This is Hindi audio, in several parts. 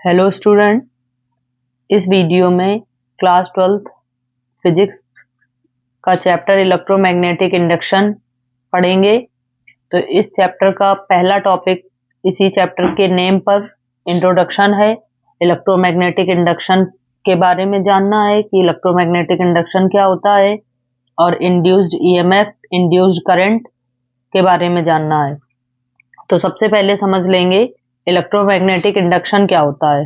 Hello student. इस वीडियो में क्लास 12th फिजिक्स का चैप्टर इलेक्ट्रोमैग्नेटिक इंडक्शन पढ़ेंगे। तो इस चैप्टर का पहला टॉपिक इसी चैप्टर के नेम पर इंट्रोडक्शन है। इलेक्ट्रोमैग्नेटिक इंडक्शन के बारे में जानना है कि इलेक्ट्रोमैग्नेटिक इंडक्शन क्या होता है और इंड्यूस्ड ईएमएफ इंड्यूस्ड करंट के बारे में जानना है। तो सबसे पहले समझ लेंगे इलेक्ट्रोमैग्नेटिक इंडक्शन क्या होता है।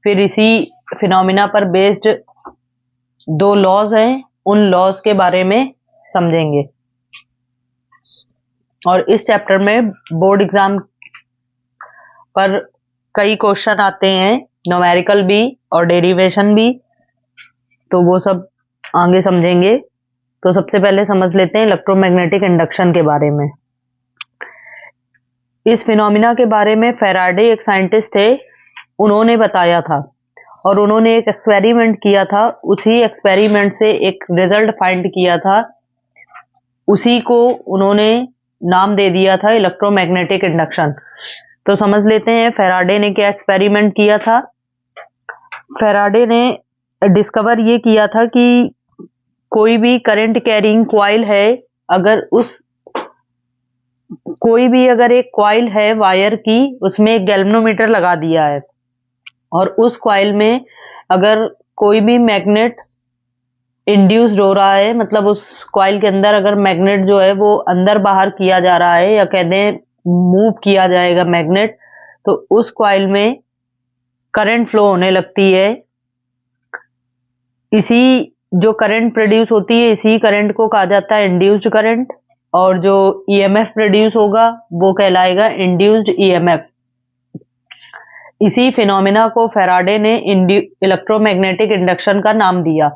फिर इसी फिनोमिना पर बेस्ड दो लॉज हैं, उन लॉज के बारे में समझेंगे। और इस चैप्टर में बोर्ड एग्जाम पर कई क्वेश्चन आते हैं, न्यूमेरिकल भी और डेरिवेशन भी, तो वो सब आगे समझेंगे। तो सबसे पहले समझ लेते हैं इलेक्ट्रोमैग्नेटिक इंडक्शन के बारे में। इस फिनोमिना के बारे में फैराडे एक साइंटिस्ट थे, उन्होंने बताया था और उन्होंने एक एक्सपेरिमेंट किया था। उसी एक्सपेरिमेंट से एक रिजल्ट फाइंड किया था, उसी को उन्होंने नाम दे दिया था इलेक्ट्रोमैग्नेटिक इंडक्शन। तो समझ लेते हैं फैराडे ने क्या एक्सपेरिमेंट किया था। फैराडे ने डिस्कवर ये किया था कि कोई भी करंट कैरिंग कॉइल है, अगर एक कॉइल है वायर की, उसमें एक गैल्वेनोमीटर लगा दिया है और उस कॉइल में अगर कोई भी मैग्नेट इंड्यूस्ड हो रहा है, मतलब उस कॉइल के अंदर अगर मैग्नेट जो है वो अंदर बाहर किया जा रहा है या कह दें मूव किया जाएगा मैग्नेट, तो उस कॉइल में करंट फ्लो होने लगती है। इसी जो करंट प्रोड्यूस होती है, इसी करंट को कहा जाता है इंड्यूस्ड करंट, और जो ईएमएफ प्रोड्यूस होगा वो कहलाएगा इंड्यूस्ड ईएमएफ। इसी फिनोमिना को फैराडे ने इलेक्ट्रोमैग्नेटिक इंडक्शन का नाम दिया।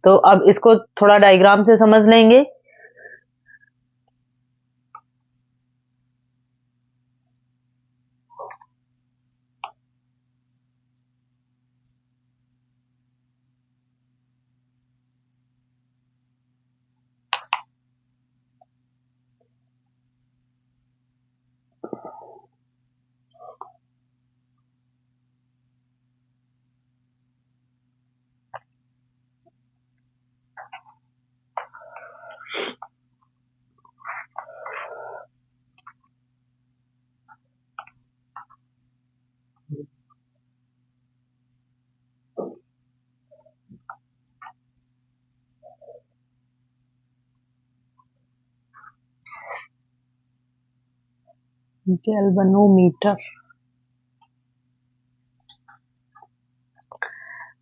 तो अब इसको थोड़ा डायग्राम से समझ लेंगे। गैल्वेनोमीटर।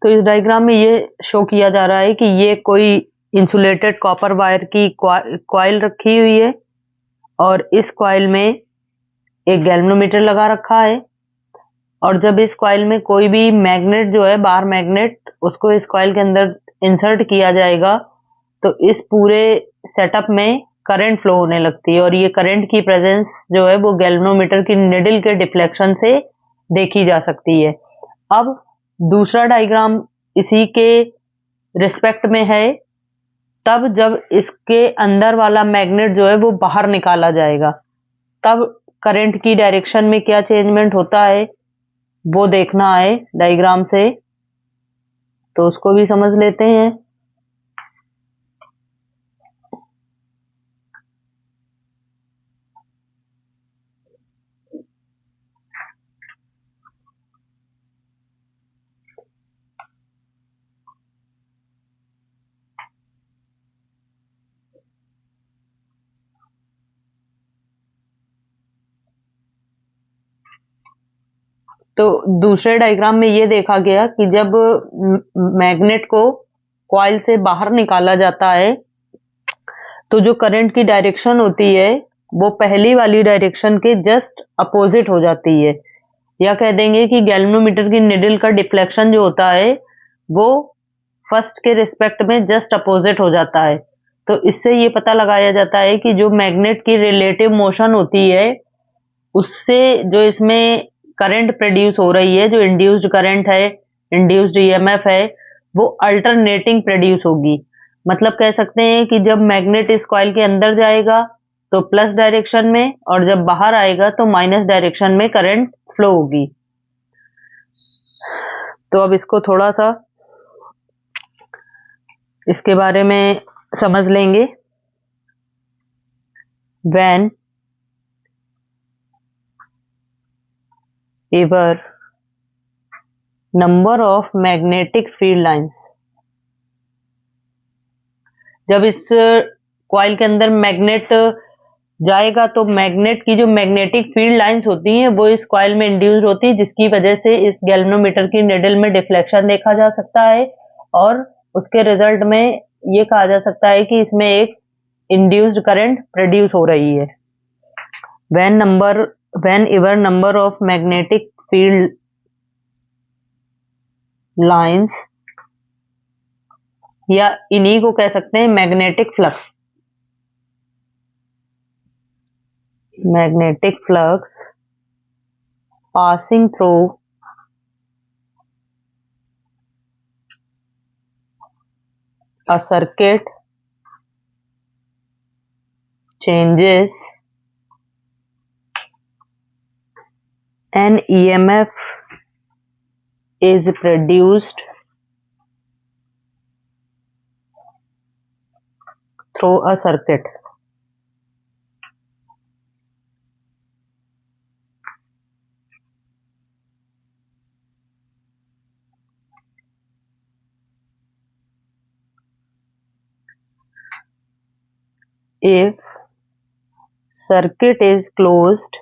तो इस डायग्राम में ये शो किया जा रहा है कि ये कोई इंसुलेटेड कॉपर वायर की कॉइल रखी हुई है और इस कॉइल में एक गैल्वेनोमीटर लगा रखा है। और जब इस कॉइल में कोई भी मैग्नेट जो है, बाहर मैग्नेट, उसको इस कॉइल के अंदर इंसर्ट किया जाएगा तो इस पूरे सेटअप में करंट फ्लो होने लगती है और ये करंट की प्रेजेंस जो है वो गैल्वेनोमीटर की निडल के डिफ्लेक्शन से देखी जा सकती है। अब दूसरा डायग्राम इसी के रिस्पेक्ट में है, तब जब इसके अंदर वाला मैग्नेट जो है वो बाहर निकाला जाएगा तब करंट की डायरेक्शन में क्या चेंजमेंट होता है वो देखना है डायग्राम से। तो उसको भी समझ लेते हैं। तो दूसरे डायग्राम में ये देखा गया कि जब मैग्नेट को कॉइल से बाहर निकाला जाता है तो जो करंट की डायरेक्शन होती है वो पहली वाली डायरेक्शन के जस्ट अपोजिट हो जाती है, या कह देंगे कि गैल्वेनोमीटर की निडल का डिफ्लेक्शन जो होता है वो फर्स्ट के रिस्पेक्ट में जस्ट अपोजिट हो जाता है। तो इससे ये पता लगाया जाता है कि जो मैग्नेट की रिलेटिव मोशन होती है उससे जो इसमें करंट प्रोड्यूस हो रही है, जो इंड्यूस्ड करंट है, इंड्यूस्ड ईएमएफ है, वो अल्टरनेटिंग प्रोड्यूस होगी। मतलब कह सकते हैं कि जब मैग्नेट इस कॉइल के अंदर जाएगा तो प्लस डायरेक्शन में और जब बाहर आएगा तो माइनस डायरेक्शन में करंट फ्लो होगी। तो अब इसको थोड़ा सा इसके बारे में समझ लेंगे। When ever number of magnetic field lines, जब इस कॉइल के अंदर मैग्नेट जाएगा तो मैग्नेट की जो मैग्नेटिक फील्ड लाइंस होती हैं वो इस कॉइल में इंड्यूस होती है, जिसकी वजह से इस गैल्वेनोमीटर की निडल में डिफ्लेक्शन देखा जा सकता है और उसके रिजल्ट में ये कहा जा सकता है कि इसमें एक इंड्यूस्ड करंट प्रोड्यूस हो रही है। Whenever number of magnetic field lines, या इन्हीं को कह सकते हैं magnetic flux, magnetic flux passing through a circuit changes an EMF is produced through a circuit. If circuit is closed,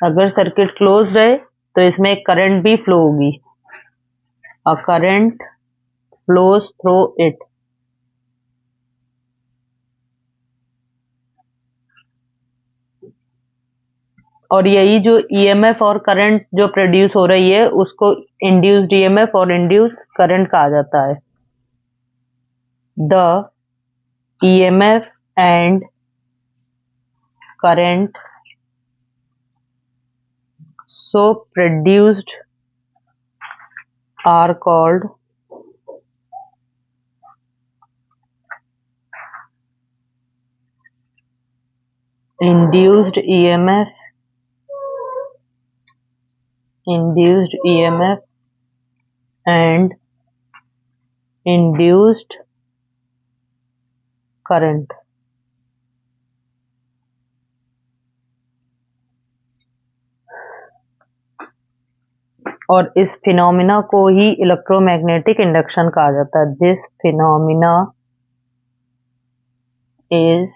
अगर सर्किट क्लोज्ड है तो इसमें करंट भी फ्लो होगी, a current flows through it. और यही जो ईएमएफ और करंट जो प्रोड्यूस हो रही है उसको इंड्यूस्ड ईएमएफ और इंड्यूस्ड करंट कहा जाता है। The EMF and current so produced are called induced EMF and induced current। और इस फिनोमिना को ही इलेक्ट्रोमैग्नेटिक इंडक्शन कहा जाता है। This phenomena is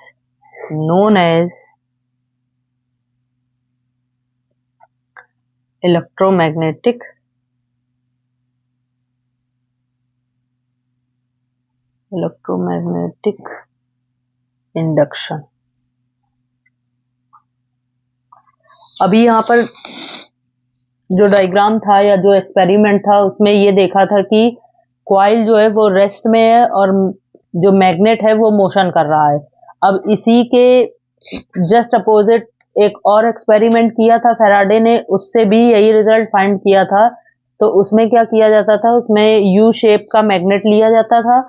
known as electromagnetic induction. अभी यहाँ पर जो डायग्राम था या जो एक्सपेरिमेंट था उसमें ये देखा था कि कॉइल जो है वो रेस्ट में है और जो मैग्नेट है वो मोशन कर रहा है। अब इसी के जस्ट अपोजिट एक और एक्सपेरिमेंट किया था फैराडे ने, उससे भी यही रिजल्ट फाइंड किया था। तो उसमें क्या किया जाता था, उसमें यू शेप का मैग्नेट लिया जाता था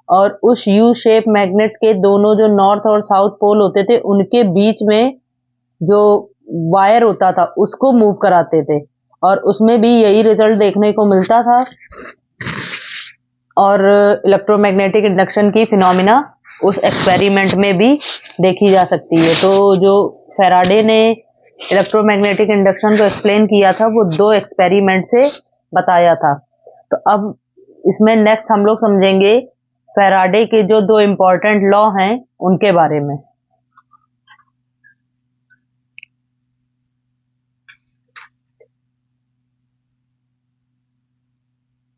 और उस यू शेप मैग्नेट के दोनों जो नॉर्थ और साउथ पोल होते थे उनके बीच में जो वायर होता था उसको मूव कराते थे और उसमें भी यही रिजल्ट देखने को मिलता था। और इलेक्ट्रोमैग्नेटिक इंडक्शन की फिनोमिना उस एक्सपेरिमेंट में भी देखी जा सकती है। तो जो फैराडे ने इलेक्ट्रोमैग्नेटिक इंडक्शन को एक्सप्लेन किया था वो दो एक्सपेरिमेंट से बताया था। तो अब इसमें नेक्स्ट हम लोग समझेंगे फैराडे के जो दो इम्पोर्टेंट लॉ हैं उनके बारे में।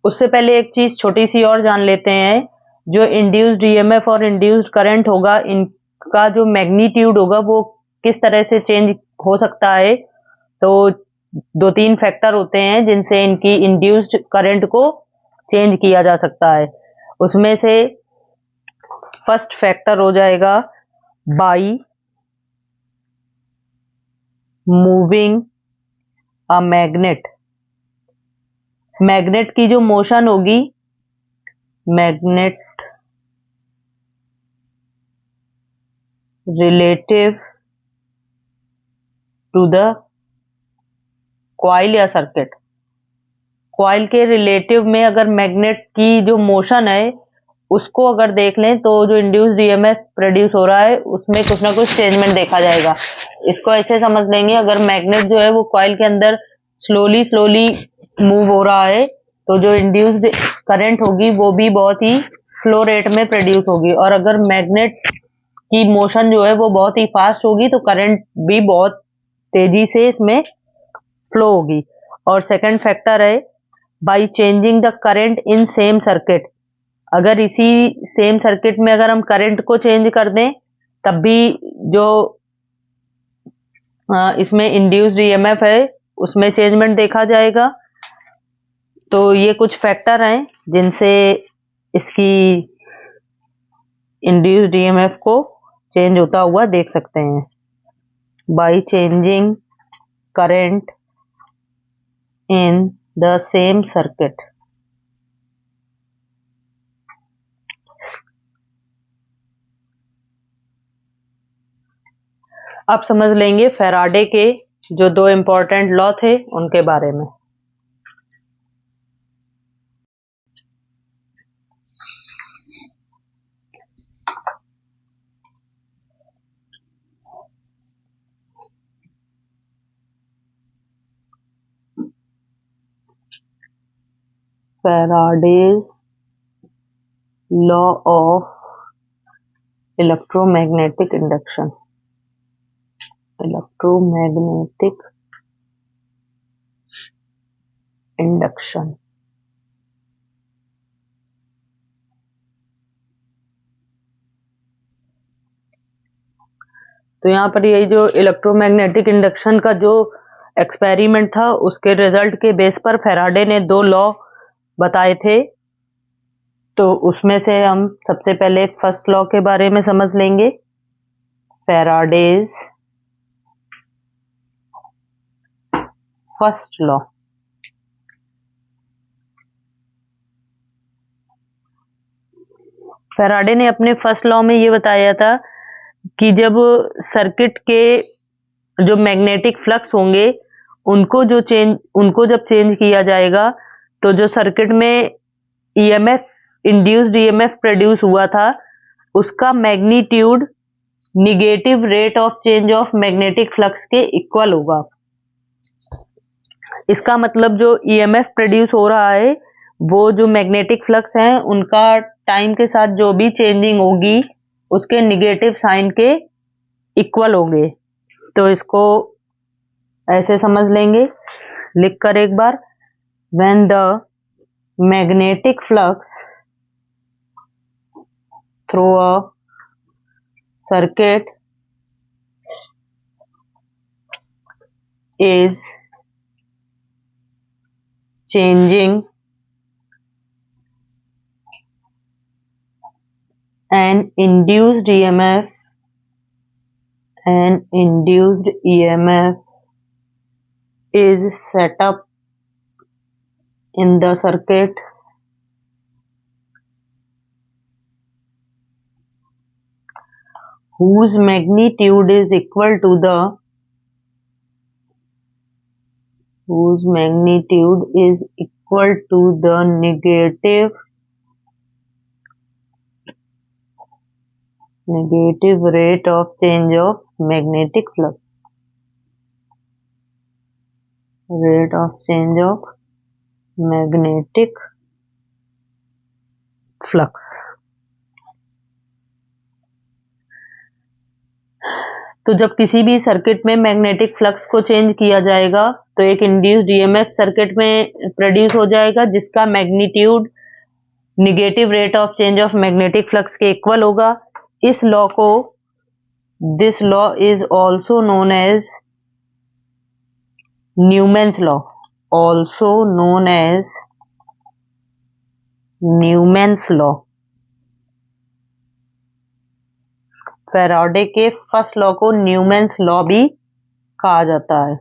उससे पहले एक चीज छोटी सी और जान लेते हैं। जो इंड्यूस्ड ईएमएफ और इंड्यूस्ड करंट होगा इनका जो मैग्नीट्यूड होगा वो किस तरह से चेंज हो सकता है। तो दो तीन फैक्टर होते हैं जिनसे इनकी इंड्यूस्ड करंट को चेंज किया जा सकता है। उसमें से फर्स्ट फैक्टर हो जाएगा by moving a magnet. Magnet की जो मोशन होगी, magnet relative to the coil या सर्किट। कॉइल के रिलेटिव में अगर मैग्नेट की जो मोशन है उसको अगर देख लें तो जो इंड्यूस्ड ईएमएफ प्रोड्यूस हो रहा है उसमें कुछ ना कुछ चेंजमेंट देखा जाएगा। इसको ऐसे समझ लेंगे, अगर मैग्नेट जो है वो कॉइल के अंदर स्लोली स्लोली मूव हो रहा है तो जो इंड्यूस्ड करंट होगी वो भी बहुत ही स्लो रेट में प्रोड्यूस होगी, और अगर मैग्नेट की मोशन जो है वो बहुत ही फास्ट होगी तो करंट भी बहुत तेजी से इसमें फ्लो होगी। और सेकंड फैक्टर है by changing the current in same circuit. अगर इसी सेम सर्किट में अगर हम करंट को चेंज कर दें तब भी जो इसमें इंड्यूस्ड ईएमएफ है उसमें चेंजमेंट देखा जाएगा। तो ये कुछ फैक्टर हैं जिनसे इसकी इंड्यूस्ड ईएमएफ को चेंज होता हुआ देख सकते हैं। By changing current in the same circuit. अब समझ लेंगे फैराडे के जो दो इंपॉर्टेंट लॉ थे उनके बारे में। Faraday's law of electromagnetic induction। Electromagnetic induction. तो यहाँ पर यही जो इलेक्ट्रोमैग्नेटिक इंडक्शन का जो एक्सपेरिमेंट था उसके रिजल्ट के बेस पर फैराडे ने दो लॉ बताए थे। तो उसमें से हम सबसे पहले फर्स्ट लॉ के बारे में समझ लेंगे। Faraday's first law. फैराडे ने अपने फर्स्ट लॉ में ये बताया था कि जब सर्किट के जो मैग्नेटिक फ्लक्स होंगे उनको जब चेंज किया जाएगा तो जो सर्किट में ईएमएफ इंड्यूस्ड ईएमएफ प्रोड्यूस हुआ था उसका magnitude negative rate of change of magnetic flux के इक्वल होगा। इसका मतलब जो ईएमएफ प्रोड्यूस हो रहा है वो जो मैग्नेटिक फ्लक्स हैं उनका टाइम के साथ जो भी चेंजिंग होगी उसके निगेटिव साइन के इक्वल होंगे। तो इसको ऐसे समझ लेंगे, लिखकर एक बार, when the magnetic flux through a circuit is changing an induced EMF is set up in the circuit whose magnitude is equal to the negative rate of change of magnetic flux। rate of change of magnetic flux। तो जब किसी भी सर्किट में मैग्नेटिक फ्लक्स को चेंज किया जाएगा तो एक इंड्यूस्ड ईएमएफ सर्किट में प्रोड्यूस हो जाएगा जिसका magnitude negative rate of change of magnetic flux के इक्वल होगा। इस लॉ को this law is also known as Neumann's law. Neumann's law. Faraday के फर्स्ट लॉ को न्यूमैन्स लॉ भी कहा जाता है।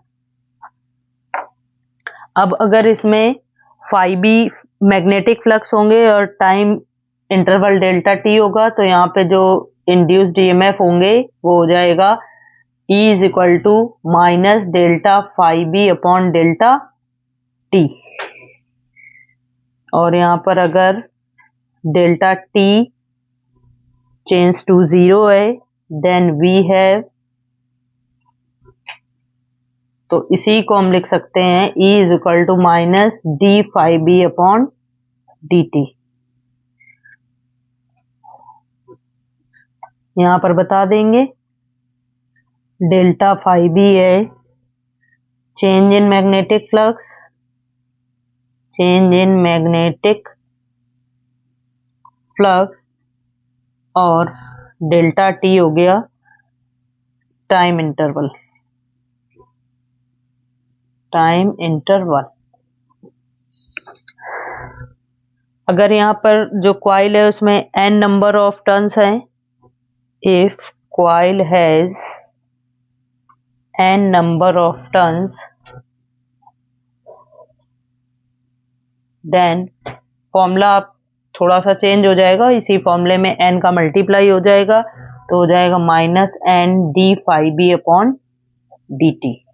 अब अगर इसमें फाई बी मैग्नेटिक फ्लक्स होंगे और टाइम इंटरवल डेल्टा टी होगा तो यहाँ पे जो इंड्यूस्ड ईएमएफ होंगे वो हो जाएगा E is equal to minus delta phi B upon delta T, और यहाँ पर अगर डेल्टा टी चेंज टू 0 है देन वी हैव, तो इसी को हम लिख सकते हैं E is equal to minus D phi B upon D T. यहां पर बता देंगे डेल्टा फाई बी है change in magnetic flux, change in magnetic flux, और डेल्टा टी हो गया टाइम इंटरवल, टाइम इंटरवल। अगर यहाँ पर जो कॉइल है उसमें n नंबर ऑफ टर्न्स हैं, if coil has n number of turns then formula आप थोड़ा सा चेंज हो जाएगा, इसी फॉर्मूले में n का मल्टीप्लाई हो जाएगा तो हो जाएगा minus N D phi B upon D T.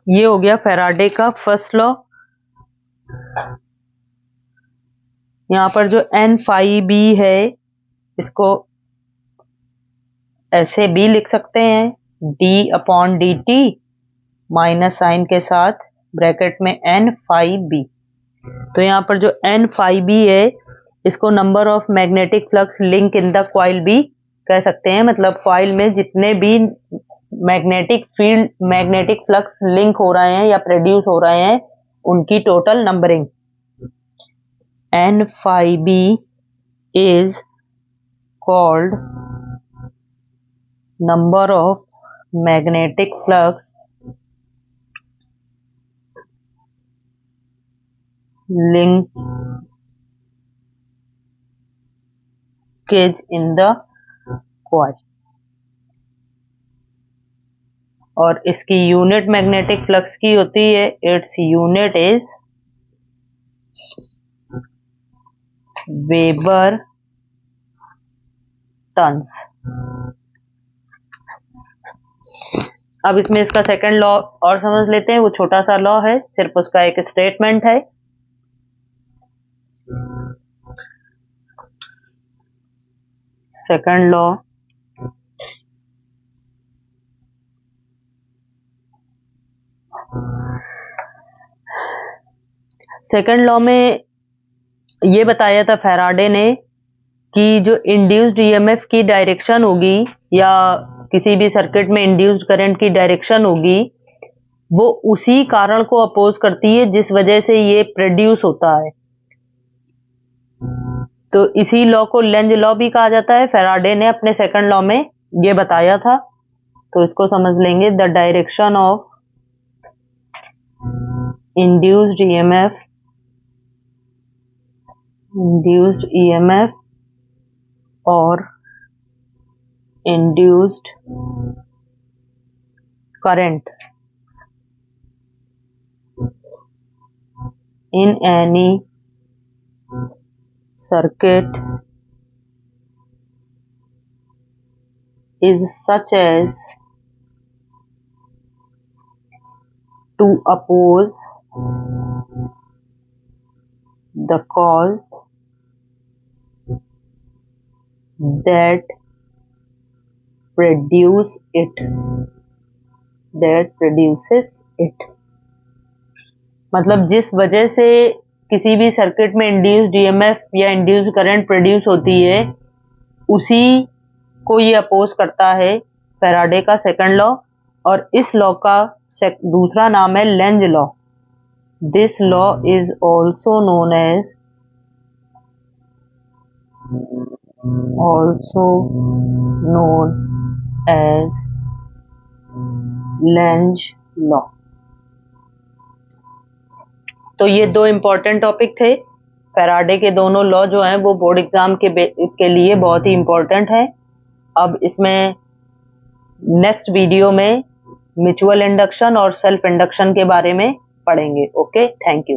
ये हो गया फैराडे का फर्स्ट लॉ। यहाँ पर जो n फाई बी है इसको ऐसे भी लिख सकते हैं d upon D T minus sign के साथ ब्रैकेट में n फाई बी। तो यहाँ पर जो n फाई बी है इसको number of magnetic flux link in the coil भी कह सकते हैं, मतलब कॉइल में जितने भी magnetic field magnetic flux link हो रहे हैं या प्रोड्यूस हो रहे हैं उनकी total numbering. n phi B is called number of magnetic flux linkage in the coil, और इसकी यूनिट मैग्नेटिक फ्लक्स की होती है, its unit is weber turns. अब इसमें इसका सेकंड लॉ और समझ लेते हैं, वो छोटा सा लॉ है, सिर्फ उसका एक स्टेटमेंट है। सेकंड लॉ में ये बताया था फैराडे ने कि जो इंड्यूस्ड ईएमएफ की डायरेक्शन होगी या किसी भी सर्किट में इंड्यूस्ड करंट की डायरेक्शन होगी वो उसी कारण को अपोज करती है जिस वजह से ये प्रोड्यूस होता है। तो इसी लॉ को लेंज लॉ भी कहा जाता है, फैराडे ने अपने सेकंड लॉ में ये बताया था। तो इसको समझ लेंगे, the direction of induced EMF और induced current in any circuit is such as to oppose the cause that produces it, मतलब जिस वजह से किसी भी सर्किट में इंड्यूस्ड ईएमएफ या इंड्यूस्ड करंट प्रोड्यूस होती है उसी को ये अपोज करता है, फैराडे का सेकंड लॉ। और इस लॉ का दूसरा नाम है Lenz law. This law is also known as Lenz law. तो ये दो इंपॉर्टेंट टॉपिक थे। फैराडे के दोनों लॉ जो हैं वो बोर्ड एग्जाम के लिए बहुत ही इंपॉर्टेंट है। अब इसमें नेक्स्ट वीडियो में म्यूचुअल इंडक्शन और सेल्फ इंडक्शन के बारे में पढ़ेंगे। Okay, thank you.